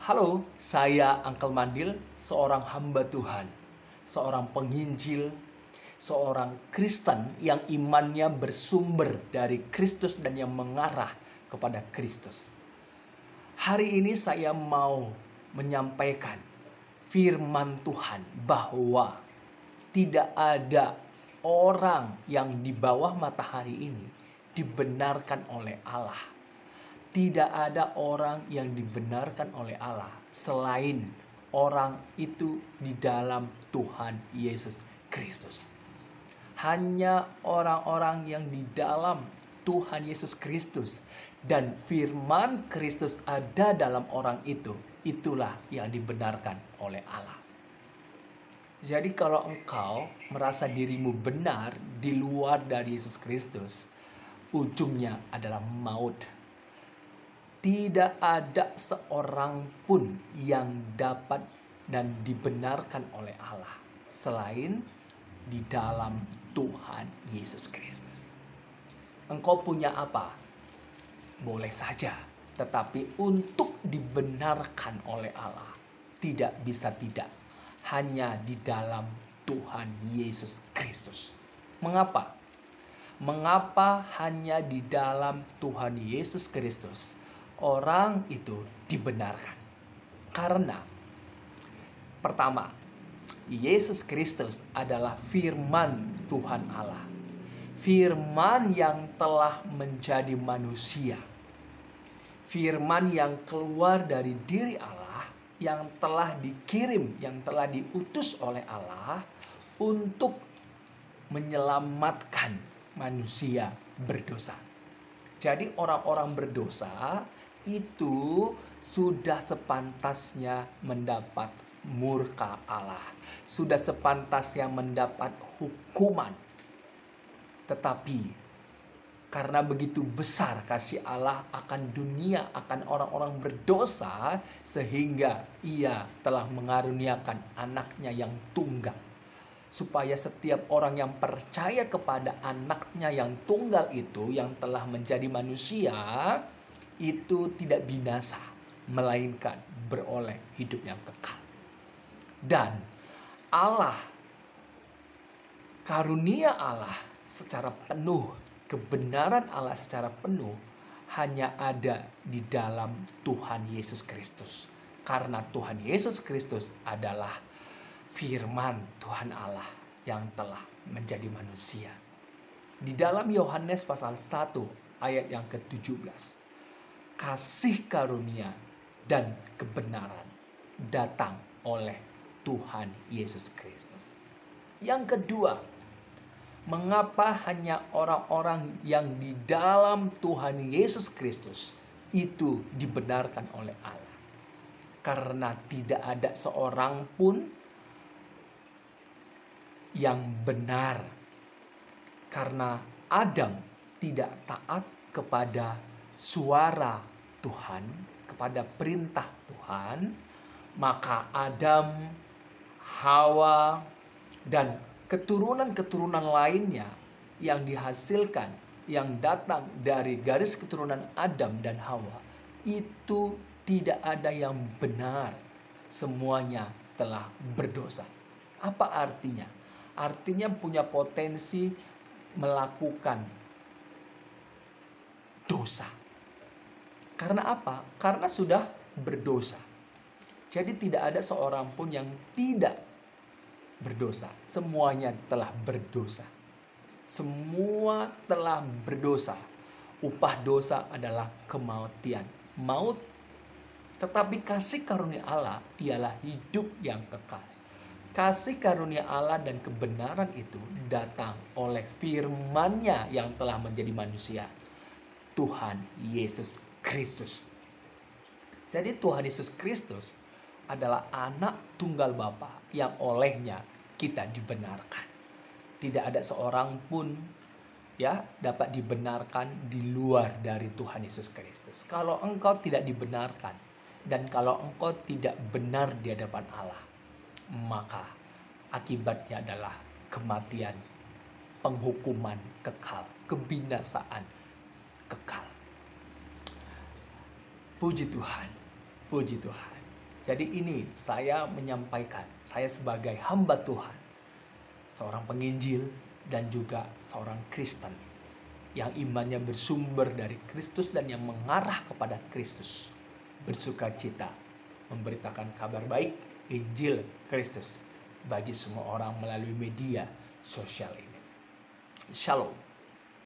Halo, saya Uncle Mandil, seorang hamba Tuhan, seorang penginjil, seorang Kristen yang imannya bersumber dari Kristus dan yang mengarah kepada Kristus. Hari ini saya mau menyampaikan firman Tuhan bahwa tidak ada orang yang di bawah matahari ini dibenarkan oleh Allah. Tidak ada orang yang dibenarkan oleh Allah selain orang itu di dalam Tuhan Yesus Kristus. Hanya orang-orang yang di dalam Tuhan Yesus Kristus dan firman Kristus ada dalam orang itu, itulah yang dibenarkan oleh Allah. Jadi kalau engkau merasa dirimu benar di luar dari Yesus Kristus, ujungnya adalah maut. Tidak ada seorang pun yang dapat dan dibenarkan oleh Allah selain di dalam Tuhan Yesus Kristus. Engkau punya apa? Boleh saja, tetapi untuk dibenarkan oleh Allah tidak bisa tidak. Hanya di dalam Tuhan Yesus Kristus. Mengapa? Mengapa hanya di dalam Tuhan Yesus Kristus orang itu dibenarkan? Karena pertama, Yesus Kristus adalah firman Tuhan Allah. Firman yang telah menjadi manusia. Firman yang keluar dari diri Allah, yang telah dikirim, yang telah diutus oleh Allah untuk menyelamatkan manusia berdosa. Jadi orang-orang berdosa itu sudah sepantasnya mendapat murka Allah. Sudah sepantasnya mendapat hukuman. Tetapi karena begitu besar kasih Allah akan dunia, akan orang-orang berdosa, sehingga Ia telah mengaruniakan anaknya yang tunggal. Supaya setiap orang yang percaya kepada anaknya yang tunggal itu, yang telah menjadi manusia, itu tidak binasa, melainkan beroleh hidup yang kekal. Dan Allah, karunia Allah secara penuh, kebenaran Allah secara penuh hanya ada di dalam Tuhan Yesus Kristus. Karena Tuhan Yesus Kristus adalah firman Tuhan Allah yang telah menjadi manusia. Di dalam Yohanes pasal 1 ayat yang ke-17. Kasih karunia dan kebenaran datang oleh Tuhan Yesus Kristus. Yang kedua, mengapa hanya orang-orang yang di dalam Tuhan Yesus Kristus itu dibenarkan oleh Allah? Karena tidak ada seorang pun yang benar. Karena Adam tidak taat kepada suara Tuhan, kepada perintah Tuhan, maka Adam, Hawa, dan keturunan-keturunan lainnya yang dihasilkan, yang datang dari garis keturunan Adam dan Hawa, itu tidak ada yang benar. Semuanya telah berdosa. Apa artinya? Artinya punya potensi melakukan dosa. Karena apa? Karena sudah berdosa. Jadi tidak ada seorang pun yang tidak berdosa. Semuanya telah berdosa. Semua telah berdosa. Upah dosa adalah kematian. Maut. Tetapi kasih karunia Allah ialah hidup yang kekal. Kasih karunia Allah dan kebenaran itu datang oleh firman-Nya yang telah menjadi manusia. Tuhan Yesus Kristus. Jadi Tuhan Yesus Kristus adalah anak tunggal Bapa yang olehnya kita dibenarkan. Tidak ada seorang pun dapat dibenarkan di luar dari Tuhan Yesus Kristus. Kalau engkau tidak dibenarkan dan kalau engkau tidak benar di hadapan Allah, maka akibatnya adalah kematian, penghukuman kekal, kebinasaan kekal. Puji Tuhan, puji Tuhan. Jadi ini saya menyampaikan, saya sebagai hamba Tuhan, seorang penginjil dan juga seorang Kristen yang imannya bersumber dari Kristus dan yang mengarah kepada Kristus, bersuka cita memberitakan kabar baik Injil Kristus bagi semua orang melalui media sosial ini. Shalom.